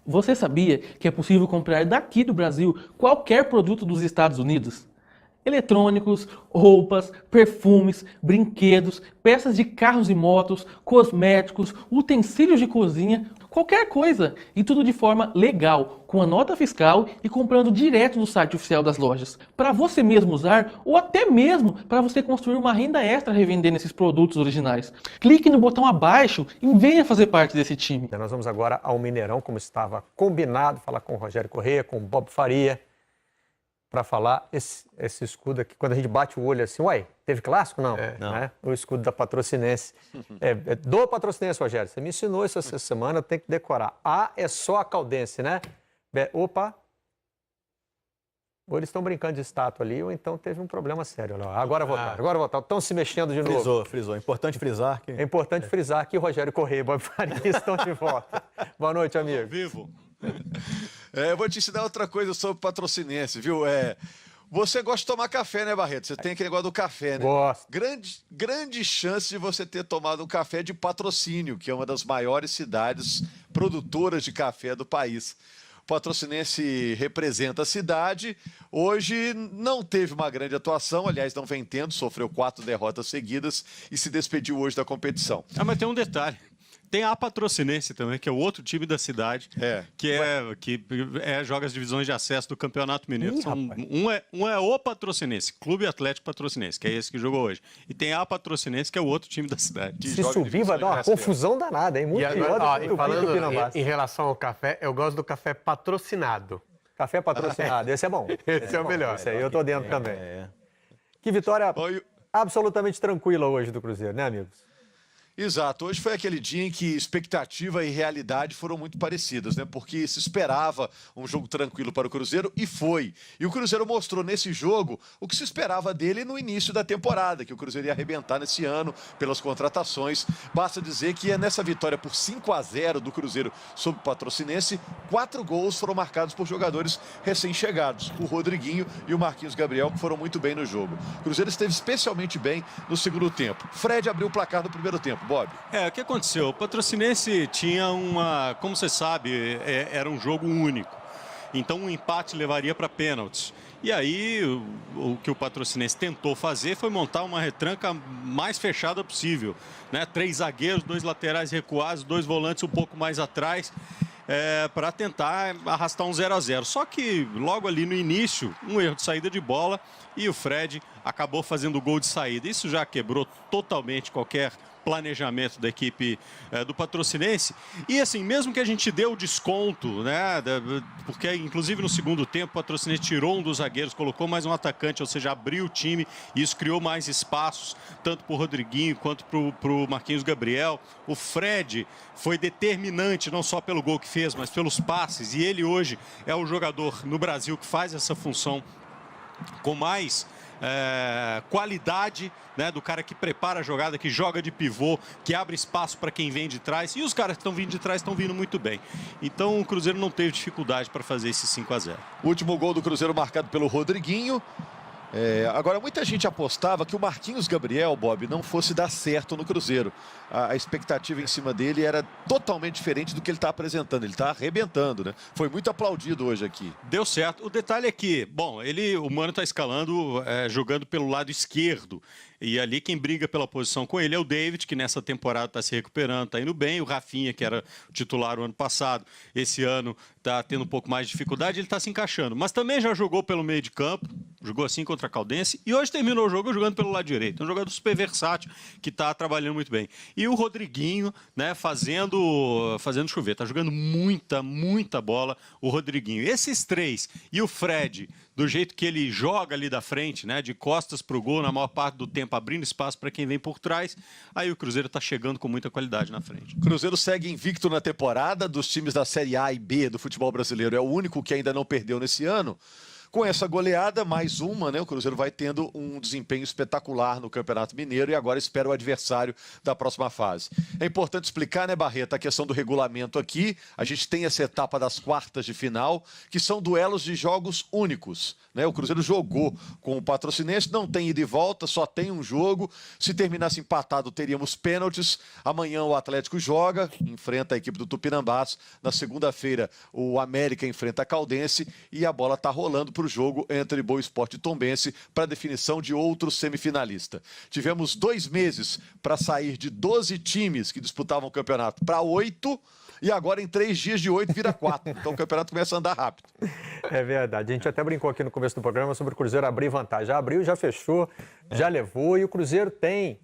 Você sabia que é possível comprar daqui do Brasil qualquer produto dos Estados Unidos? Eletrônicos, roupas, perfumes, brinquedos, peças de carros e motos, cosméticos, utensílios de cozinha, qualquer coisa. E tudo de forma legal, com a nota fiscal e comprando direto no site oficial das lojas. Para você mesmo usar ou até mesmo para você construir uma renda extra revendendo esses produtos originais. Clique no botão abaixo e venha fazer parte desse time. Nós vamos agora ao Mineirão, como estava combinado, falar com o Rogério Corrêa, com o Bob Faria, para falar esse escudo aqui, quando a gente bate o olho assim, uai, teve clássico? Não, não. Né? O escudo da Patrocinense. Do Patrocinense, Rogério, você me ensinou isso essa semana, tem que decorar. A é só a Caldense, né? Opa! Ou eles estão brincando de estátua ali, ou então teve um problema sério. Agora voltaram. Estão se mexendo de novo. Frisou. Importante frisar que... É importante frisar que o Rogério Corrêa e o Bob Faria estão de volta. Boa noite, amigo. Vivo. Eu vou te ensinar outra coisa sobre Patrocinense, viu? Você gosta de tomar café, né, Barreto? Você tem aquele negócio do café, né? Gosto. Grande chance de você ter tomado um café de Patrocínio, que é uma das maiores cidades produtoras de café do país. O Patrocinense representa a cidade. Hoje não teve uma grande atuação, aliás, não vem tendo, sofreu 4 derrotas seguidas e se despediu hoje da competição. Mas tem um detalhe. Tem a Patrocinense também, que é o outro time da cidade, que joga as divisões de acesso do Campeonato Mineiro. Um é o Patrocinense, Clube Atlético Patrocinense, que é esse que jogou hoje. E tem a Patrocinense, que é o outro time da cidade. Se subir, vai dar uma confusão danada, hein? Muito pior do que falando em relação ao café, eu gosto do café patrocinado. Café patrocinado, esse é bom. Esse é o melhor. Esse aí eu tô dentro também. Que vitória absolutamente tranquila hoje do Cruzeiro, né, amigos? Exato. Hoje foi aquele dia em que expectativa e realidade foram muito parecidas, né? Porque se esperava um jogo tranquilo para o Cruzeiro e foi. E o Cruzeiro mostrou nesse jogo o que se esperava dele no início da temporada, que o Cruzeiro ia arrebentar nesse ano pelas contratações. Basta dizer que é nessa vitória por 5-0 do Cruzeiro sobre o Patrocinense, 4 gols foram marcados por jogadores recém-chegados, o Rodriguinho e o Marquinhos Gabriel, que foram muito bem no jogo. O Cruzeiro esteve especialmente bem no segundo tempo. Fred abriu o placar no primeiro tempo. Bob. O que aconteceu? O Patrocinense tinha como você sabe, era um jogo único. Então um empate levaria para pênaltis. E aí o que o Patrocinense tentou fazer foi montar uma retranca mais fechada possível, né? 3 zagueiros, 2 laterais recuados, 2 volantes um pouco mais atrás, para tentar arrastar um 0-0. Só que logo ali no início, um erro de saída de bola e o Fred acabou fazendo o gol de saída. Isso já quebrou totalmente qualquer planejamento da equipe do Patrocinense. E assim, mesmo que a gente dê o desconto, né, porque inclusive no segundo tempo o Patrocinense tirou um dos zagueiros, colocou mais um atacante, ou seja, abriu o time, e isso criou mais espaços, tanto para o Rodriguinho quanto para o Marquinhos Gabriel. O Fred foi determinante, não só pelo gol que fez, mas pelos passes, e ele hoje é o jogador no Brasil que faz essa função com mais qualidade, né, do cara que prepara a jogada, que joga de pivô, que abre espaço para quem vem de trás, e os caras que estão vindo de trás estão vindo muito bem. Então o Cruzeiro não teve dificuldade para fazer esse 5-0. O último gol do Cruzeiro marcado pelo Rodriguinho. Agora, muita gente apostava que o Marquinhos Gabriel, Bob, não fosse dar certo no Cruzeiro. A expectativa em cima dele era totalmente diferente do que ele está apresentando. Ele está arrebentando, né? Foi muito aplaudido hoje aqui. Deu certo. O detalhe é que, bom, o Mano está escalando, jogando pelo lado esquerdo. E ali quem briga pela posição com ele é o David, que nessa temporada está se recuperando, está indo bem. O Rafinha, que era titular o ano passado, esse ano está tendo um pouco mais de dificuldade, ele está se encaixando. Mas também já jogou pelo meio de campo, jogou assim contra a Caldense, e hoje terminou o jogo jogando pelo lado direito. Um jogador super versátil, que está trabalhando muito bem. E o Rodriguinho, né, fazendo chover. Está jogando muita bola o Rodriguinho. Esses 3 e o Fred, do jeito que ele joga ali da frente, né, de costas para o gol na maior parte do tempo, abrindo espaço para quem vem por trás, aí o Cruzeiro está chegando com muita qualidade na frente. O Cruzeiro segue invicto na temporada. Dos times da Série A e B do futebol brasileiro, é o único que ainda não perdeu nesse ano. Com essa goleada, mais uma, né? O Cruzeiro vai tendo um desempenho espetacular no Campeonato Mineiro e agora espera o adversário da próxima fase. É importante explicar, né, Barreto, a questão do regulamento aqui. A gente tem essa etapa das quartas de final, que são duelos de jogos únicos, né? O Cruzeiro jogou com o Patrocinense, não tem ida e volta, só tem um jogo. Se terminasse empatado, teríamos pênaltis. Amanhã o Atlético joga, enfrenta a equipe do Tupinambás. Na segunda-feira, o América enfrenta a Caldense e a bola está rolando para o jogo entre Boa Esporte e Tombense para a definição de outro semifinalista. Tivemos 2 meses para sair de 12 times que disputavam o campeonato para 8 e agora em 3 dias de 8 vira 4. Então o campeonato começa a andar rápido. É verdade. A gente até brincou aqui no começo do programa sobre o Cruzeiro abrir vantagem. Já abriu, já fechou, já levou. E o Cruzeiro tem...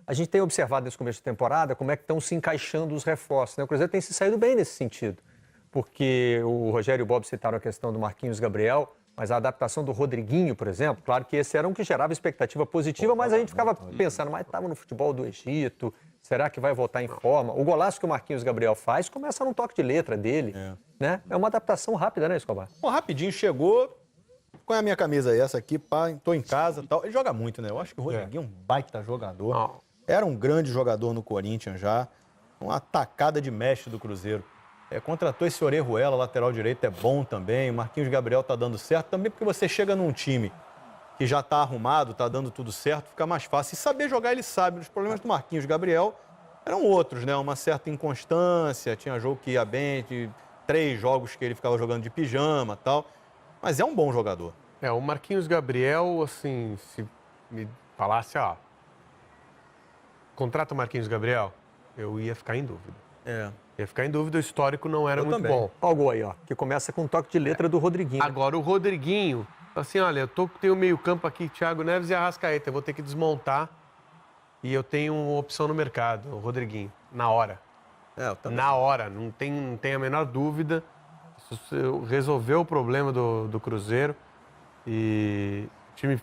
A gente tem observado nesse começo de temporada como é que estão se encaixando os reforços, né? O Cruzeiro tem se saído bem nesse sentido. Porque o Rogério e o Bob citaram a questão do Marquinhos Gabriel, mas a adaptação do Rodriguinho, por exemplo, claro que esse era um que gerava expectativa positiva, mas a gente ficava pensando, mas estava no futebol do Egito, será que vai voltar em forma? O golaço que o Marquinhos Gabriel faz começa num toque de letra dele, né? É uma adaptação rápida, né, Escobar? Bom, rapidinho, chegou, qual é a minha camisa aí? Essa aqui, pá, tô em casa e tal. Ele joga muito, né? Eu acho que o Rodriguinho é um baita jogador. Era um grande jogador no Corinthians já, uma atacada de mestre do Cruzeiro. Contratou esse Orejuela, lateral direito, é bom também. O Marquinhos Gabriel tá dando certo. Também porque você chega num time que já tá arrumado, tá dando tudo certo, fica mais fácil. E saber jogar, ele sabe. Os problemas do Marquinhos Gabriel eram outros, né? Uma certa inconstância, tinha jogo que ia bem, de 3 jogos que ele ficava jogando de pijama e tal. Mas é um bom jogador. O Marquinhos Gabriel, assim, se me falasse, contrata o Marquinhos Gabriel, eu ia ficar em dúvida. Ia ficar em dúvida, o histórico não era muito bom. Olha o gol aí, que começa com um toque de letra do Rodriguinho. Agora o Rodriguinho, assim, olha, tenho o meio-campo aqui, Thiago Neves e Arrascaeta, eu vou ter que desmontar e eu tenho uma opção no mercado, o Rodriguinho, na hora. Na hora, não tem a menor dúvida. Isso resolveu o problema do Cruzeiro e o time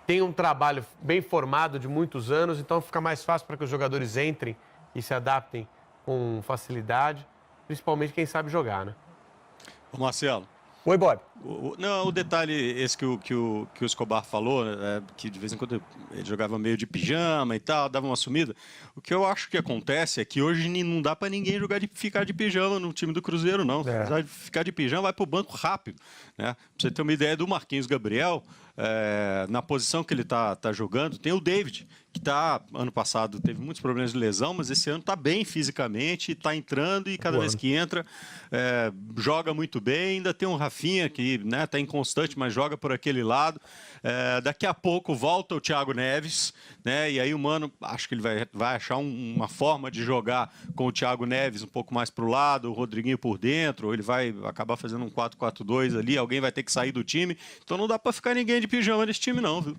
tem um trabalho bem formado de muitos anos, então fica mais fácil para que os jogadores entrem e se adaptem com facilidade, principalmente quem sabe jogar, né? Ô Marcelo. Oi, Bob. O detalhe esse que o Escobar falou, que de vez em quando ele jogava meio de pijama e tal, dava uma sumida. O que eu acho que acontece é que hoje não dá para ninguém ficar de pijama no time do Cruzeiro, não. Se ficar de pijama, vai pro banco rápido, né? Pra você ter uma ideia do Marquinhos Gabriel, na posição que ele tá jogando, tem o David, que ano passado teve muitos problemas de lesão, mas esse ano tá bem fisicamente, tá entrando e cada vez que entra, joga muito bem. Ainda tem um Rafinha que, né, tá inconstante, mas joga por aquele lado. Daqui a pouco volta o Thiago Neves, né? E aí o Mano, acho que ele vai achar uma forma de jogar com o Thiago Neves um pouco mais pro lado, o Rodriguinho por dentro, ou ele vai acabar fazendo um 4-4-2 ali, alguém vai ter que sair do time. Então não dá para ficar ninguém de pijama nesse time não, viu?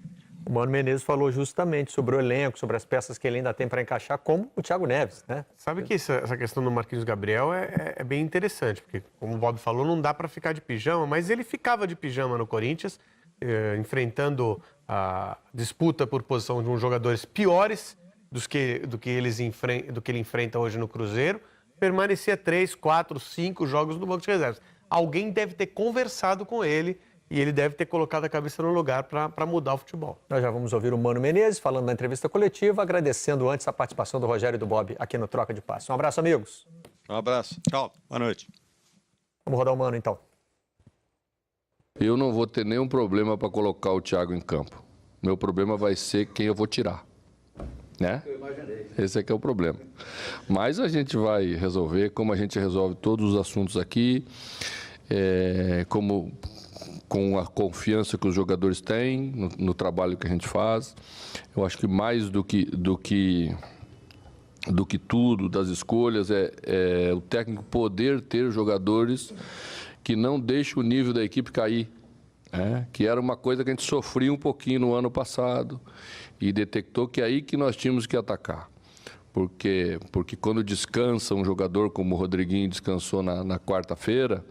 O Mano Menezes falou justamente sobre o elenco, sobre as peças que ele ainda tem para encaixar, como o Thiago Neves, né? Sabe que essa questão do Marquinhos Gabriel é bem interessante, porque, como o Bob falou, não dá para ficar de pijama, mas ele ficava de pijama no Corinthians, enfrentando a disputa por posição de uns jogadores piores do que ele enfrenta hoje no Cruzeiro, permanecia 3, 4, 5 jogos no banco de reservas. Alguém deve ter conversado com ele e ele deve ter colocado a cabeça no lugar para mudar o futebol. Nós já vamos ouvir o Mano Menezes falando na entrevista coletiva, agradecendo antes a participação do Rogério e do Bob aqui no Troca de Passe. Um abraço, amigos. Um abraço. Tchau. Boa noite. Vamos rodar o Mano, então. Eu não vou ter nenhum problema para colocar o Thiago em campo. Meu problema vai ser quem eu vou tirar. Né? Eu imaginei. Esse é que é o problema. Mas a gente vai resolver, como a gente resolve todos os assuntos aqui, com a confiança que os jogadores têm no trabalho que a gente faz. Eu acho que mais do que tudo, das escolhas, é o técnico poder ter jogadores que não deixem o nível da equipe cair. Que era uma coisa que a gente sofria um pouquinho no ano passado e detectou que é aí que nós tínhamos que atacar. Porque quando descansa um jogador como o Rodriguinho descansou na quarta-feira,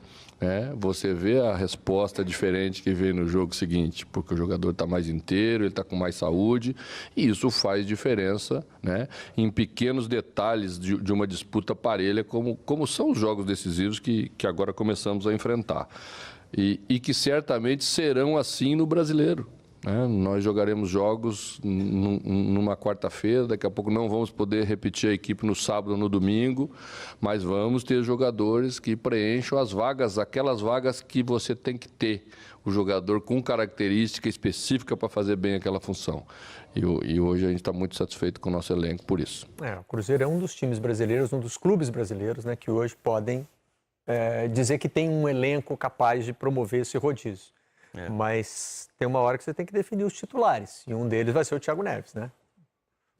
você vê a resposta diferente que vem no jogo seguinte, porque o jogador está mais inteiro, ele está com mais saúde, e isso faz diferença, né, em pequenos detalhes de uma disputa parelha, como são os jogos decisivos que agora começamos a enfrentar. E que certamente serão assim no Brasileiro. Nós jogaremos jogos numa quarta-feira, daqui a pouco não vamos poder repetir a equipe no sábado ou no domingo, mas vamos ter jogadores que preencham as vagas, aquelas vagas que você tem que ter, o jogador com característica específica para fazer bem aquela função. E hoje a gente está muito satisfeito com o nosso elenco por isso. O Cruzeiro é um dos times brasileiros, um dos clubes brasileiros, né, que hoje podem dizer que tem um elenco capaz de promover esse rodízio. Mas tem uma hora que você tem que definir os titulares. E um deles vai ser o Thiago Neves, né?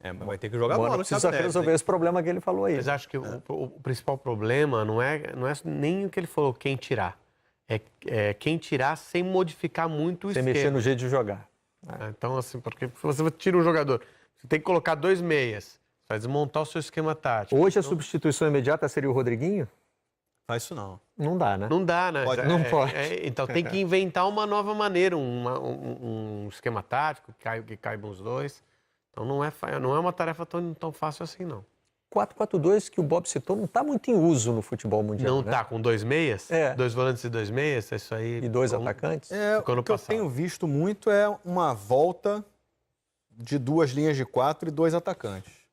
Mas vai ter que jogar bola. Precisa resolver esse problema que ele falou aí. Mas acho que o principal problema não é nem o que ele falou, quem tirar. É quem tirar sem modificar muito o esquema. Sem mexer no jeito de jogar. Então, assim, porque se você tira um jogador, você tem que colocar 2 meias, vai desmontar o seu esquema tático. Hoje a substituição imediata seria o Rodriguinho? Faz isso não. Não dá, né? Não dá, né? Não pode. Então tem que inventar uma nova maneira, um esquema tático que caiba os dois. Então não é uma tarefa tão fácil assim, não. 4-4-2 que o Bob citou não está muito em uso no futebol mundial, Não né? está com 2 meias? 2 volantes e 2 meias? Isso aí. E 2 atacantes? O que eu tenho visto muito é uma volta de 2 linhas de 4 e 2 atacantes.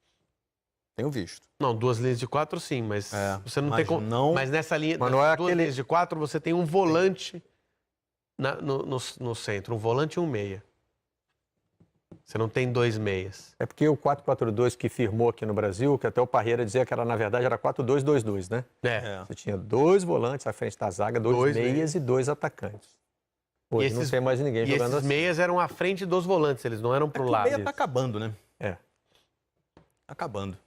Tenho visto. Não, 2 linhas de 4 sim, mas você não tem como. Mas nessa linha, mas não é 2 linhas de 4, você tem um volante no centro, um volante e um meia. Você não tem 2 meias. É porque o 4-4-2 que firmou aqui no Brasil, que até o Parreira dizia que na verdade era 4-2-2-2, né? Você tinha 2 volantes à frente da zaga, 2 meias e 2 atacantes. Hoje não tem mais ninguém jogando assim. E esses meias eram à frente dos volantes, eles não eram pro lado. O meia tá acabando, né? Acabando.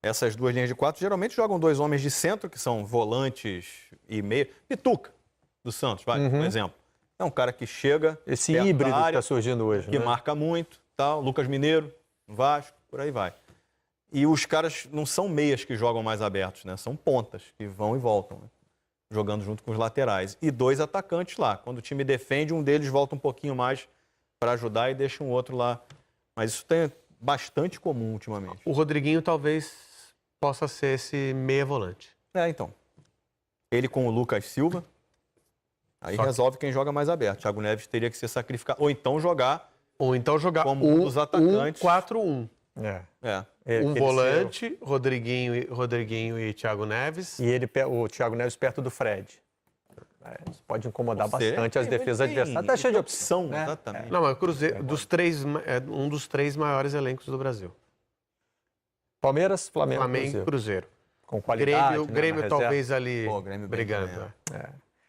Essas 2 linhas de 4 geralmente jogam 2 homens de centro, que são volantes e meia. Pituca, do Santos, por exemplo. É um cara que chega... Esse híbrido que está surgindo hoje, que marca muito, tal. Lucas Mineiro, Vasco, por aí vai. E os caras não são meias que jogam mais abertos, né? São pontas que vão e voltam, né? Jogando junto com os laterais. E 2 atacantes lá. Quando o time defende, um deles volta um pouquinho mais para ajudar e deixa um outro lá. Mas isso tem bastante comum ultimamente. O Rodriguinho talvez possa ser esse meia volante. Então. Ele com o Lucas Silva, aí resolve quem joga mais aberto. Thiago Neves teria que ser sacrificado. Ou então jogar como um dos atacantes. 1-4-1. Um volante, Rodriguinho e Thiago Neves. E o Thiago Neves perto do Fred. Isso pode incomodar bastante as defesas adversárias. Tá cheio de opção, né? Exatamente. Não, mas o Cruzeiro, um dos 3 maiores elencos do Brasil. Palmeiras, Flamengo e Cruzeiro. Com qualidade. Grêmio talvez ali Grêmio brigando.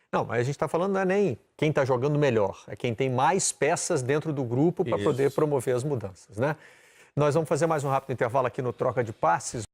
Não, mas a gente está falando não é nem quem está jogando melhor, é quem tem mais peças dentro do grupo para poder promover as mudanças, né? Nós vamos fazer mais um rápido intervalo aqui no Troca de Passes.